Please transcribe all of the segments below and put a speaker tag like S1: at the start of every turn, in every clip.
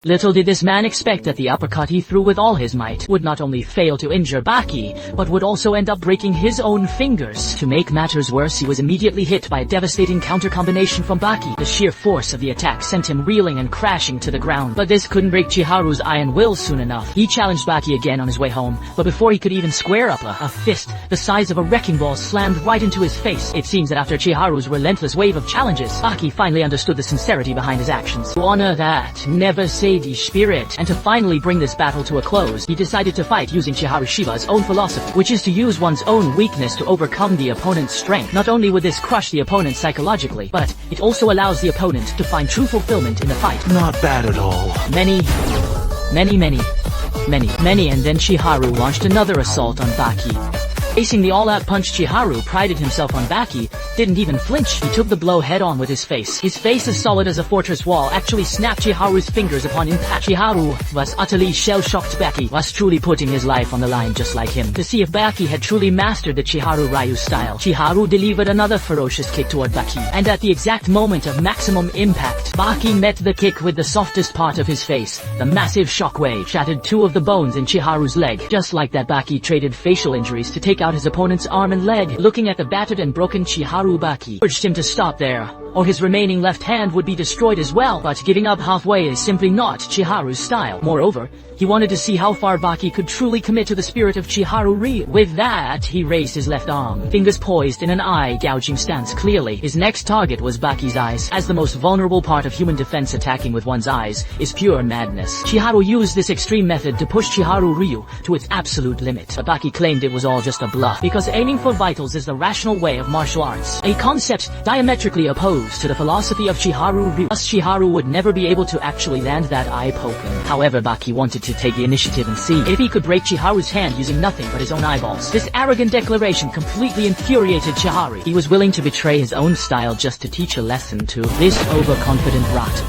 S1: Little did this man expect that the uppercut he threw with all his might would not only fail to injure Baki, but would also end up breaking his own fingers. To make matters worse, he was immediately hit by a devastating counter combination from Baki. The sheer force of the attack sent him reeling and crashing to the ground. But this couldn't break Chiharu's iron will soon enough. He challenged Baki again on his way home, but before he could even square up, a fist the size of a wrecking ball slammed right into his face. It seems that after Chiharu's relentless wave of challenges, Baki finally understood the sincerity behind his actions. To honor that never say the spirit, and to finally bring this battle to a close, he decided to fight using Chiharu Shiba's own philosophy, which is to use one's own weakness to overcome the opponent's strength. Not only would this crush the opponent psychologically, but it also allows the opponent to find true fulfillment in the fight.
S2: Not bad at all.
S1: Many, and then Chiharu launched another assault on Baki. Facing the all-out punch, Chiharu prided himself on Baki, didn't even flinch. He took the blow head-on with his face. His face, as solid as a fortress wall, actually snapped Chiharu's fingers upon impact. Chiharu was utterly shell-shocked. Baki was truly putting his life on the line just like him. To see if Baki had truly mastered the Chiharu Ryu style, Chiharu delivered another ferocious kick toward Baki. And at the exact moment of maximum impact, Baki met the kick with the softest part of his face. The massive shockwave shattered two of the bones in Chiharu's leg. Just like that, Baki traded facial injuries to take out his opponent's arm and leg. Looking at the battered and broken Chiharu, Baki urged him to stop there, or his remaining left hand would be destroyed as well. But giving up halfway is simply not Chiharu's style. Moreover, he wanted to see how far Baki could truly commit to the spirit of Chiharu Ryu. With that, he raised his left arm, fingers poised in an eye-gouging stance. Clearly, his next target was Baki's eyes. As the most vulnerable part of human defense, attacking with one's eyes is pure madness. Chiharu used this extreme method to push Chiharu Ryu to its absolute limit. But Baki claimed it was all just a bluff, because aiming for vitals is the rational way of martial arts, a concept diametrically opposed to the philosophy of Chiharu Ryu. Thus, Chiharu would never be able to actually land that eye poking. However, Baki wanted to take the initiative and see if he could break Chiharu's hand using nothing but his own eyeballs. This arrogant declaration completely infuriated Chiharu. He was willing to betray his own style just to teach a lesson to this overconfident rat.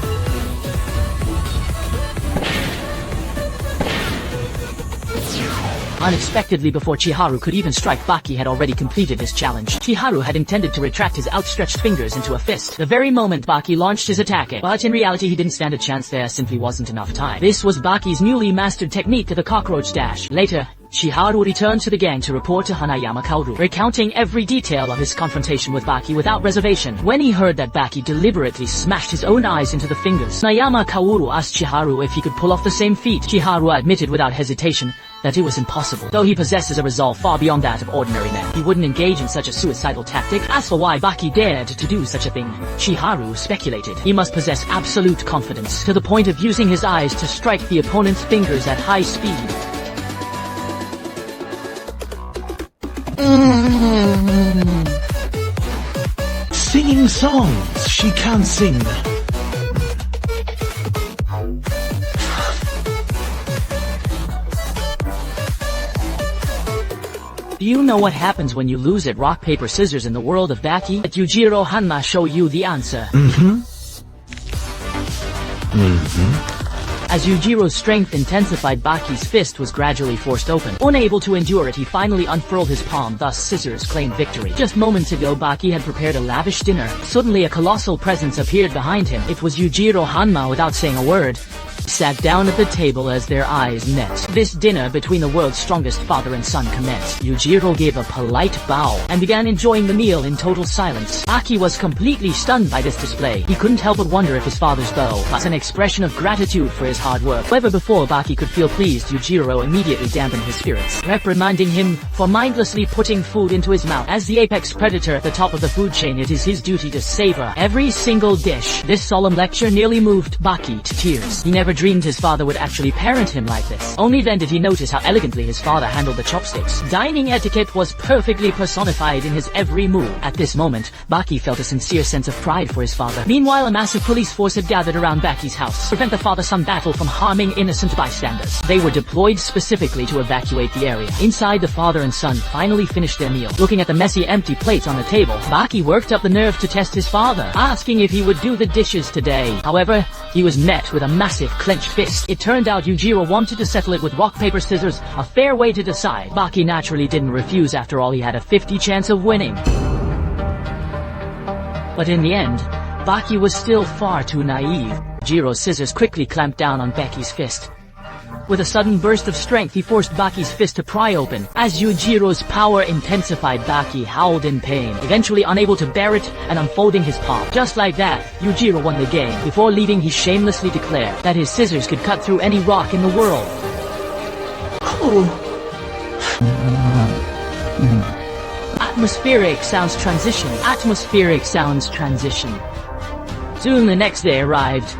S1: Unexpectedly, before Chiharu could even strike, Baki had already completed his challenge. Chiharu had intended to retract his outstretched fingers into a fist the very moment Baki launched his attack, but in reality he didn't stand a chance. There simply wasn't enough time. This was Baki's newly mastered technique, the cockroach dash. Later, Chiharu returned to the gang to report to Hanayama Kaoru, recounting every detail of his confrontation with Baki without reservation. When he heard that Baki deliberately smashed his own eyes into the fingers, Hanayama Kaoru asked Chiharu if he could pull off the same feat. Chiharu admitted without hesitation that it was impossible. Though he possesses a resolve far beyond that of ordinary men, he wouldn't engage in such a suicidal tactic. As for why Baki dared to do such a thing, Chiharu speculated. He must possess absolute confidence, to the point of using his eyes to strike the opponent's fingers at high speed.
S2: Singing songs she can't sing.
S1: Do you know what happens when you lose at rock, paper, scissors in the world of Baki? Let Yujiro Hanma show you the answer. As Yujiro's strength intensified, Baki's fist was gradually forced open. Unable to endure it, he finally unfurled his palm, thus scissors claimed victory. Just moments ago, Baki had prepared a lavish dinner. Suddenly, a colossal presence appeared behind him. It was Yujiro Hanma. Without saying a word, sat down at the table as their eyes met. This dinner between the world's strongest father and son commenced. Yujiro gave a polite bow and began enjoying the meal in total silence. Baki was completely stunned by this display. He couldn't help but wonder if his father's bow was an expression of gratitude for his hard work. However, before Baki could feel pleased, Yujiro immediately dampened his spirits, reprimanding him for mindlessly putting food into his mouth. As the apex predator at the top of the food chain, it is his duty to savor every single dish. This solemn lecture nearly moved Baki to tears. He never dreamed his father would actually parent him like this. Only then did he notice how elegantly his father handled the chopsticks. Dining etiquette was perfectly personified in his every move. At this moment, Baki felt a sincere sense of pride for his father. Meanwhile, a massive police force had gathered around Baki's house to prevent the father-son battle from harming innocent bystanders. They were deployed specifically to evacuate the area. Inside, the father and son finally finished their meal. Looking at the messy, empty plates on the table, Baki worked up the nerve to test his father, asking if he would do the dishes today. However, he was met with a massive clenched fist. It turned out Yujiro wanted to settle it with rock, paper, scissors, a fair way to decide. Baki naturally didn't refuse. After all, he had a 50 chance of winning. But in the end, Baki was still far too naive. Yujiro's scissors quickly clamped down on Becky's fist. With a sudden burst of strength, he forced Baki's fist to pry open. As Yujiro's power intensified, Baki howled in pain, eventually unable to bear it and unfolding his palm. Just like that, Yujiro won the game. Before leaving, he shamelessly declared that his scissors could cut through any rock in the world. Atmospheric sounds transition. Atmospheric sounds transition. Soon the next day arrived.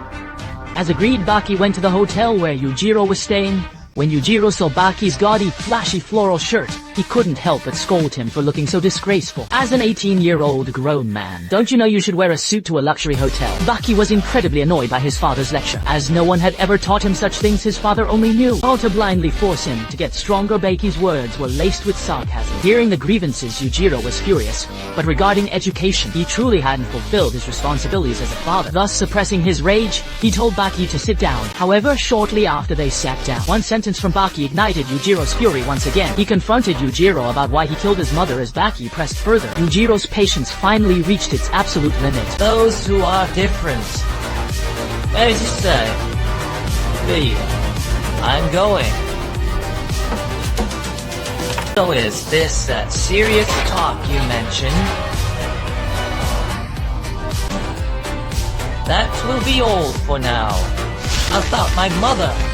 S1: As agreed, Baki went to the hotel where Yujiro was staying. When Yujiro saw Baki's gaudy, flashy floral shirt, he couldn't help but scold him for looking so disgraceful. As an 18-year-old grown man, don't you know you should wear a suit to a luxury hotel? Baki was incredibly annoyed by his father's lecture, as no one had ever taught him such things. His father only knew how to blindly force him to get stronger. Baki's words were laced with sarcasm. Hearing the grievances, Yujiro was furious, but regarding education, he truly hadn't fulfilled his responsibilities as a father. Thus, suppressing his rage, he told Baki to sit down. However, shortly after they sat down, one sentence from Baki ignited Yujiro's fury once again. He confronted Yujiro about why he killed his mother. As Baki pressed further, Yujiro's patience finally reached its absolute limit.
S3: Those who are different. As you say, be. I'm going. So is this that serious talk you mentioned? That will be all for now. About my mother.